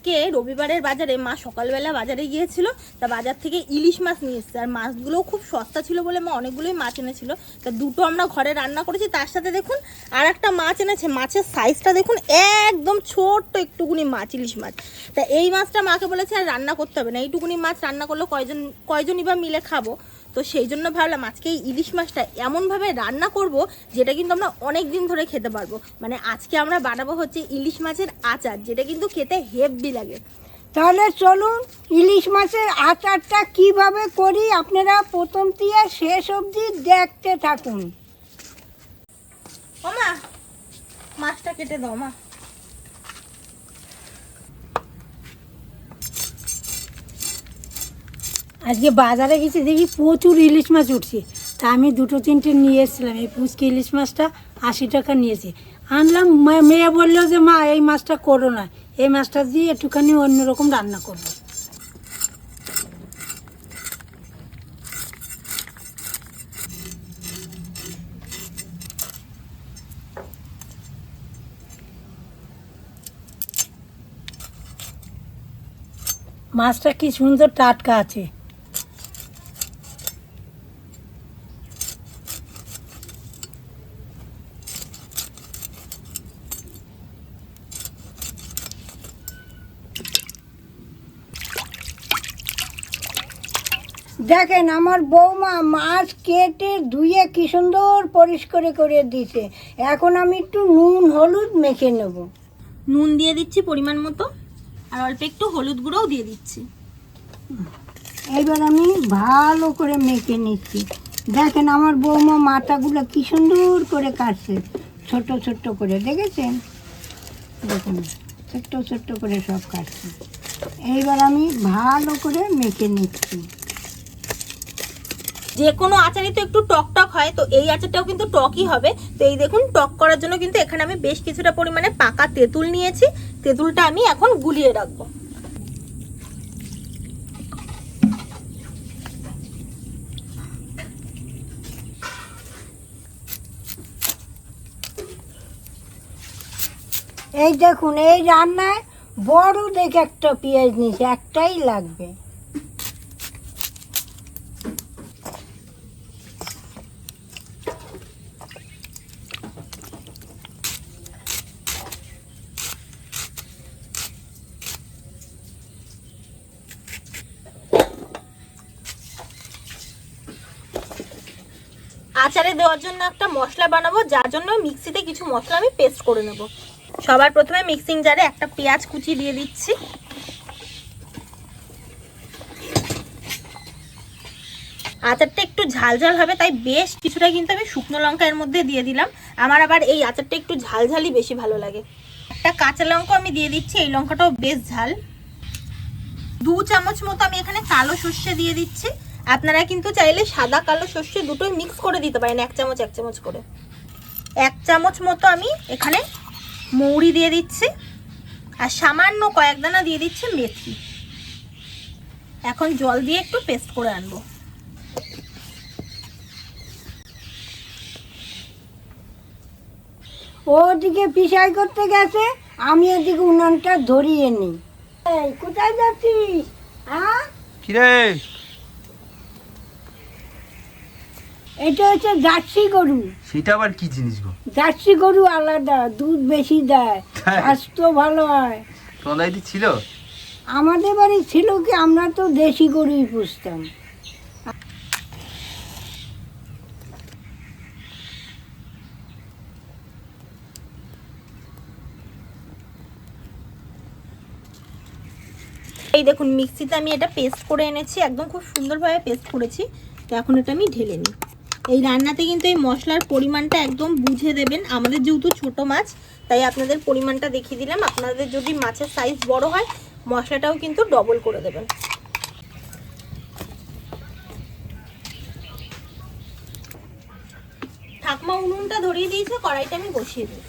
আজকে রবিবারের বাজারে মা সকালবেলা বাজারে গিয়েছিল, তা বাজার থেকে ইলিশ মাছ নিয়ে এসছে। আর মাছগুলোও খুব সস্তা ছিল বলে মা অনেকগুলোই মাছ এনেছিল। তা দুটো আমরা ঘরে রান্না করেছি, তার সাথে দেখুন আর একটা মাছ এনেছে। মাছের সাইজটা দেখুন, একদম ছোট্ট একটুকুনি মাছ, ইলিশ মাছ। তা এই মাছটা মাকে বলেছে আর রান্না করতে হবে না, এইটুকুনি মাছ রান্না করলে কয়জনই বা মিলে খাবো। তো সেই জন্য ভাবলাম আজকে এই ইলিশ মাছটা এমনভাবে রান্না করব যেটা কিন্তু আমরা অনেক দিন ধরে খেতে পারবো। মানে আজকে আমরা বানাবো হচ্ছে ইলিশ মাছের আচার, যেটা কিন্তু খেতে হেভি লাগে। তাহলে চলুন ইলিশ মাছের আচারটা কিভাবে করি আপনারা প্রথম থেকে শেষ অবধি দেখতে থাকুন। ও মা, মাছটা কেটে দাও মা। আজকে বাজারে গেছি, দেখি প্রচুর ইলিশ মাছ উঠছে। তা আমি দুটো তিনটে নিয়ে এসেছিলাম। এই পুচকে ইলিশ মাছটা 80 টাকা নিয়েছে। আনলাম, মেয়ে বললো যে মা এই মাছটা করো না, এই মাছটা দিয়ে একটুখানি অন্যরকম রান্না করবো। মাছটা কি সুন্দর টাটকা আছে। দেখেন আমার বৌমা মাছ কেটে ধুয়ে কি সুন্দর পরিষ্কার করে দিয়েছে। এখন আমি একটু নুন হলুদ মেখে নেব। নুন দিয়ে দিচ্ছি পরিমাণ মতো, আর অল্প একটু হলুদ গুঁড়োও দিয়ে দিচ্ছি। এবার আমি ভালো করে মেখে নিচ্ছি। দেখেন আমার বৌমা মাথাগুলো কি সুন্দর করে কাটছে, ছোট ছোট করে, দেখেছেন? দেখুন ছোট্ট ছোট্ট করে সব কাটছে। এইবার আমি ভালো করে মেখে নিচ্ছি। যে কোনো আচারই তো একটু টক টক হয়, তো এই আচারটাও কিন্তু টকই হবে। তো এই দেখুন, টক করার জন্য কিন্তু এখানে আমি বেশ কিছুটা পরিমাণে পাকা তেঁতুল নিয়েছি। তেঁতুলটা আমি এখন গুলিয়ে রাখবো। এই দেখুন, এই রান্নায় বড় দেখে একটা পেঁয়াজ নিয়েছি, একটাই লাগবে। আচারে দেওয়ার জন্য একটা মশলা বানাবো, যার জন্য মিক্সিতে কিছু মশলা আমি পেস্ট করে নেব। সবার প্রথমে মিক্সিং জারে একটা পেঁয়াজ কুচি দিয়ে দিচ্ছি। আচারটা একটু ঝাল ঝাল হবে, তাই বেশ কিছুটা কিন্তু আমি শুকনো লঙ্কা এর মধ্যে দিয়ে দিলাম। আমার আবার এই আচারটা একটু ঝাল ঝালই বেশি ভালো লাগে। একটা কাঁচা লঙ্কা আমি দিয়ে দিচ্ছি, এই লঙ্কাটাও বেশ ঝাল। 2 চামচ মতো আমি এখানে কালো সর্ষে দিয়ে দিচ্ছি। আপনারা কিন্তু চাইলে সাদা কালো সর্ষে দুটোই মিক্স করে দিতে পারেন, 1 চামচ 1 চামচ করে। 1 চামচ মতো আমি এখানে মৌরি দিয়ে দিচ্ছি, আর সামান্য কয়েক দানা দিয়ে দিচ্ছি মেথি। এখন জল দিয়ে একটু পেস্ট করে আনবো। ওদিকে পিসাই করতে গেছে, আমি এদিকে উনানটা ধরিয়ে নিই। এই কোথায় যাচ্ছিস? কিরে, এটা হচ্ছে জার্সি গরু। সেটা আবার কি জিনিস গো? জার্সি গরু আলাদা, দুধ বেশি দেয়, স্বাস্থ্য ভালো হয়। তোমার বাড়িতে ছিল? আমাদের বাড়ি ছিল কি, আমরা তো দেশি গরুই পুষতাম। এই দেখুন, মিক্সিতে আমি এটা পেস্ট করে এনেছি, একদম খুব সুন্দরভাবে পেস্ট করেছি। তো এখন এটা আমি ঢেলে নিই। এই রান্নাতে কিন্তু এই মশলার পরিমাণটা একদম বুঝে দেবেন। আমাদের যেহেতু ছোট মাছ, তাই আপনাদের পরিমাণটা দেখিয়ে দিলাম। আপনাদের যদি মাছের সাইজ বড় হয়, মশলাটাও কিন্তু ডবল করে দেবেন। ঠাকমা উনুনটা ধরিয়ে দিয়েছে, কড়াইটা আমি বসিয়ে দিই।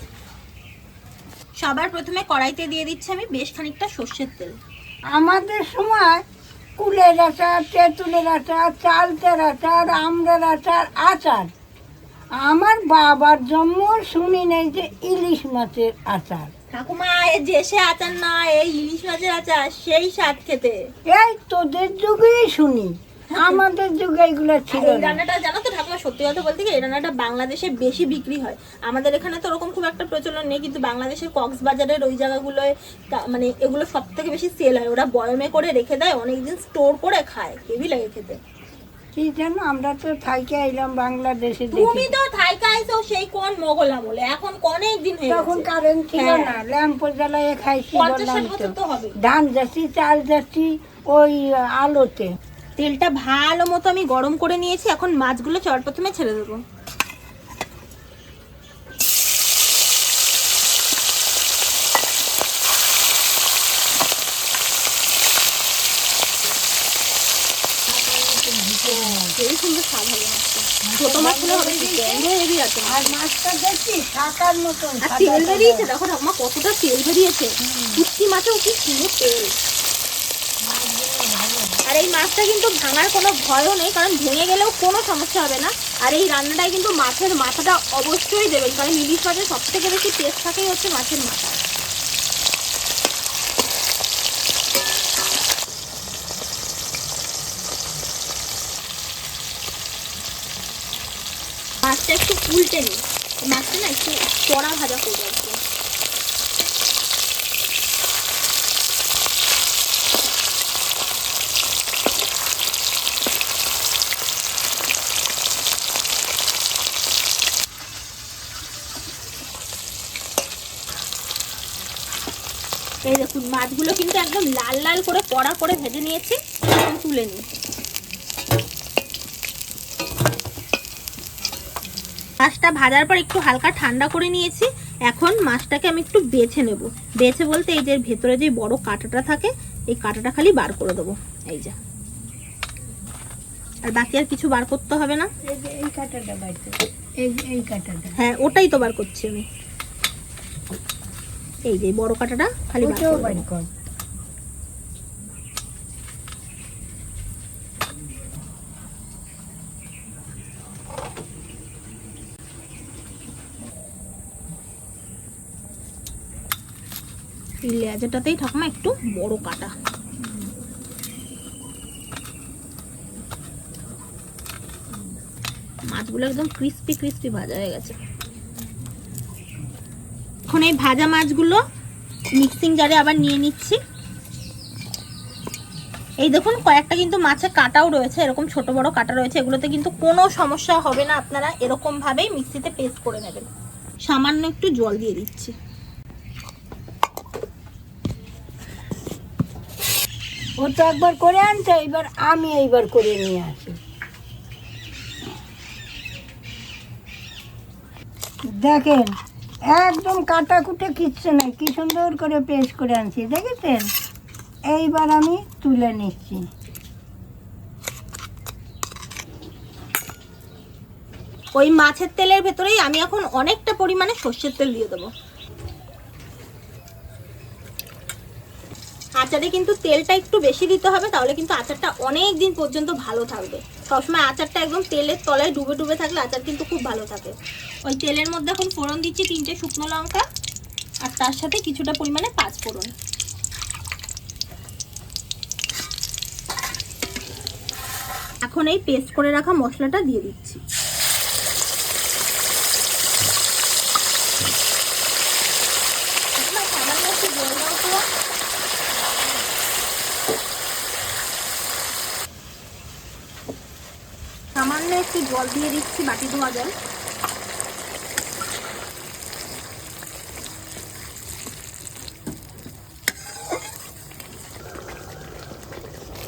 সবার প্রথমে কড়াইতে দিয়ে দিচ্ছি আমি বেশ খানিকটা সর্ষের তেল। আমাদের সময় কুলের আচার, তেঁতুলের আচার, চালতের আচার, আমড়ার আচার, আমার বাবার জন্ম শুনি নেই যে ইলিশ মাছের আচার। ঠাকুমা এই দেশে আচার না, এই ইলিশ মাছের আচার সেই স্বাদ খেতে। এই তোদের যুগেই শুনি, আমাদের যুগে এগুলো ছিল এই না। রান্নাটা জানো তো ঠাকুমা, সত্যি কথা বলতে কি এই রান্নাটা বাংলাদেশে বেশি বিক্রি হয়। আমাদের এখানে তো ওরকম খুব একটা প্রচলন নেই, কিন্তু বাংলাদেশের কক্সবাজারের ওই জায়গাগুলোয় মানে এগুলো সব থেকে বেশি সেল হয়। ওরা বয়মে করে রেখে দেয়, অনেকদিন স্টোর করে খায়, হেভি লাগে খেতে। কি জানো, আমরা তো থাইকে এলাম বাংলাদেশে, তুমি তো থাইকা আইছো সেই কোন মোগল আমলে, এখন অনেক দিন হয়ে তখন গেছে। কারেন্ট ছিল হ্যাঁ। না, ল্যাম্প জ্বালায় খাইছি, 50 বললাম বছর তো হবে। ধান যাচ্ছি, চাল যাচ্ছি ওই আলোতে। তেলটা ভালো মতো আমি গরম করে নিয়েছি, এখন মাছগুলো প্রথমে ছেড়ে দেবো। very সুন্দর স্বাদ হবে মাছটা। ছোট মাছ হলে হবে কি, গন্ধ হেভি আছে। আর মাছটা দেখছি শাকার মতন আর তেল বেরিয়েছে, দেখো ঠাকুমা কতটা তেল বেরিয়েছে। শুটকি মাছেও কি সুন্দর তেল। আর এই মাছটা কিন্তু ভাঙার কোনো ভয়ও নেই, কারণ ভেঙে গেলেও কোনো সমস্যা হবে না। আর এই রান্নাটায় কিন্তু মাছের মাথাটা অবশ্যই দেবেন, কারণ ইলিশ মাছের সব থেকে বেশি টেস্ট থাকেই হচ্ছে মাছের মাথা। মাছটা একটু উল্টে নিই, মাছটা না একটু চড়া ভাজা করবো আর কি। এই দেখুন মাছগুলো কিন্তু একদম লাল লাল করে কড়া করে ভেজে নিয়েছি, এখন তুলে নিই। মাছটা ভাজার পর একটু হালকা ঠান্ডা করে নিয়েছি, এখন মাছটাকে আমি একটু বেছে নেব। বেছে বলতে এই যে ভেতরে যে বড় কাঁটাটা থাকে, এই কাঁটাটা খালি বার করে দেবো, এই যে। আর বাকি আর কিছু বার করতে হবে না। এই কাঁটাটা বাইতে, এই কাঁটাটা, হ্যাঁ ওটাই তো বার করছি আমি। এই যে বড় কাঁটাটা খালি বার করে দেবো। কর। এই লেজাটাতেই ঠাকুমা একটু বড় কাটা। মাছগুলো একদম ক্রিস্পি ক্রিস্পি ভাজা হয়ে গেছে। এখন এই ভাজা মাছগুলো মিক্সিং জারে আবার নিয়ে নিচ্ছি। এই দেখুন কয়েকটা কিন্তু মাছে কাটাও রয়েছে, এরকম ছোট বড় কাটা রয়েছে, এগুলোতে কিন্তু কোনো সমস্যা হবে না। আপনারা এরকম ভাবেই মিক্সিতে পেস্ট করে নেবেন। সামান্য একটু জল দিয়ে দিচ্ছি। ও তো একবার করে আনছে, এবার আমি এইবার করে নিয়ে আসি। দেখেন একদম কাটা কুটে কিচ্ছু নেই, কি সুন্দর করে পেস্ট করে আনছি, দেখেছেন? এইবার আমি তুলে নিচ্ছি। ওই মাছের তেলের ভেতরেই আমি এখন অনেকটা পরিমাণে সর্ষের তেল দিয়ে দেবো। আচারে কিন্তু তেলটা একটু বেশি দিতে হবে, তাহলে কিন্তু আচারটা অনেক দিন পর্যন্ত ভালো থাকবে। সবসময় আচারটা একদম তেলের তলায় ডুবে ডুবে থাকলে আচার কিন্তু খুব ভালো থাকে। ওই তেলের মধ্যে এখন ফোড়ন দিচ্ছি 3টে শুকনো লঙ্কা, আর তার সাথে কিছুটা পরিমাণে 5 ফোড়ন। এখন এই পেস্ট করে রাখা মশলাটা দিয়ে দিচ্ছি। সামান্য একটু জল দিয়ে দিচ্ছি, বাটি ধোয়া জল।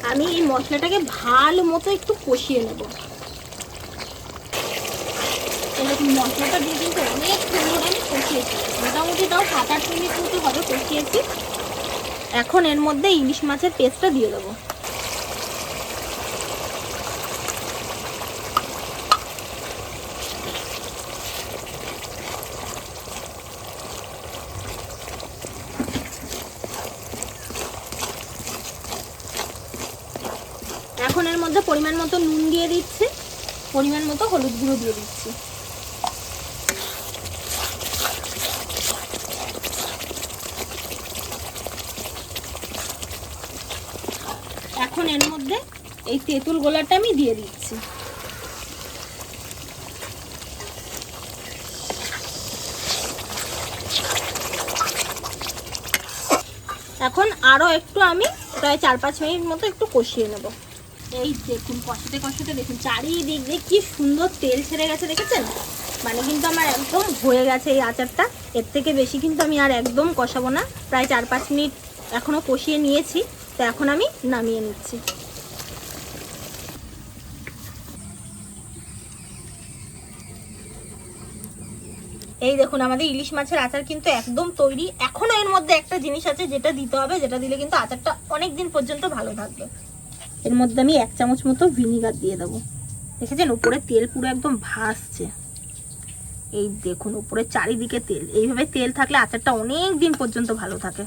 আমি এই মশলাটাকে ভালো মতো একটু কষিয়ে নেব। এরকম মশলাটা দিয়ে কিন্তু অনেক সুন্দর আমি কষিয়েছি, মোটামুটি তাও 7-8 মিনিট মতো হবে কষিয়েছি। এখন এর মধ্যে ইলিশ মাছের পেস্টটা দিয়ে দেবো। এখন এর মধ্যে পরিমাণ মতো নুন দিয়ে দিচ্ছি, পরিমাণ মতো হলুদ গুঁড়ো দিয়ে দিচ্ছি। এর মধ্যে এই তেঁতুল গোলাটা আমি দিয়ে দিচ্ছি। এখন আরো একটু আমি প্রায় 4-5 মিনিট মতো একটু কষিয়ে নেব। এই দেখুন কষাতে কষাতে দেখুন চারিদিক দিয়ে কি সুন্দর তেল ছেড়ে গেছে, দেখেছেন? মানে কিন্তু আমার একদম হয়ে গেছে এই আচারটা। এর থেকে বেশি কিন্তু আমি আর একদম কষাবো না। প্রায় 4-5 মিনিট এখনো কষিয়ে নিয়েছি, তো এখন আমি নামিয়ে নিচ্ছি। এই দেখুন আমাদের ইলিশ মাছের আচার কিন্তু একদম তৈরি। এখনো এর মধ্যে একটা জিনিস আছে যেটা দিতে হবে, যেটা দিলে কিন্তু আচারটা অনেক দিন পর্যন্ত ভালো থাকবে। এর মধ্যে আমি 1 চামচ মতো ভিনিগার দিয়ে দেবো। দেখেছেন উপরে তেল পুরো একদম ভাসছে। এই দেখুন উপরে চারিদিকে তেল, এইভাবে তেল থাকলে আচারটা অনেক দিন পর্যন্ত ভালো থাকে।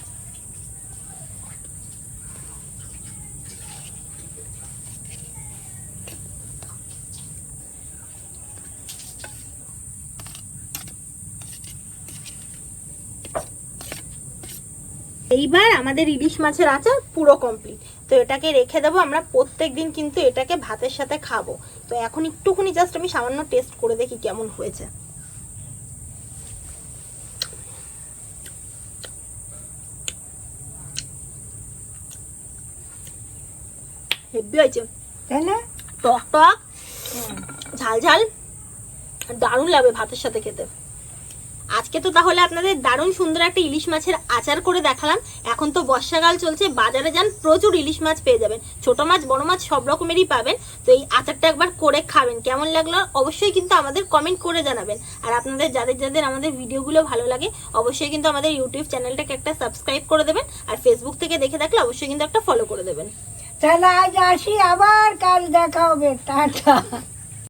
এইবার আমাদের ইলিশ মাছের আচার পুরো কমপ্লিট। তো এটাকে রেখে দেবো আমরা, প্রত্যেকদিন কিন্তু এটাকে ভাতের সাথে খাবো। তো এখন একটুখানি জাস্ট আমি সামান্য টেস্ট করে দেখি কেমন হয়েছে। হেভি হয়েছে, তাই না? টক টক ঝাল ঝাল, দারুণ লাগবে ভাতের সাথে খেতে। আজকে তো তাহলে আপনাদের দারুণ সুন্দর একটা ইলিশ মাছের আচার করে দেখালাম। এখন তো বর্ষাকাল চলছে, বাজারে যান প্রচুর ইলিশ মাছ পেয়ে যাবেন, ছোট মাছ বড় মাছ সব রকমেরই পাবেন। তো এই আচারটা একবার করে খাবেন, কেমন লাগলো অবশ্যই কিন্তু আমাদের কমেন্ট করে জানাবেন। আর আপনাদের যাদের যাদের আমাদের ভিডিওগুলো ভালো লাগে অবশ্যই কিন্তু আমাদের ইউটিউব চ্যানেলটাকে একটা সাবস্ক্রাইব করে দেবেন, আর ফেসবুক থেকে দেখে থাকলে অবশ্যই কিন্তু একটা ফলো করে দেবেন। তাহলে আজ আসি, আবার কাল দেখা হবে, টাটা।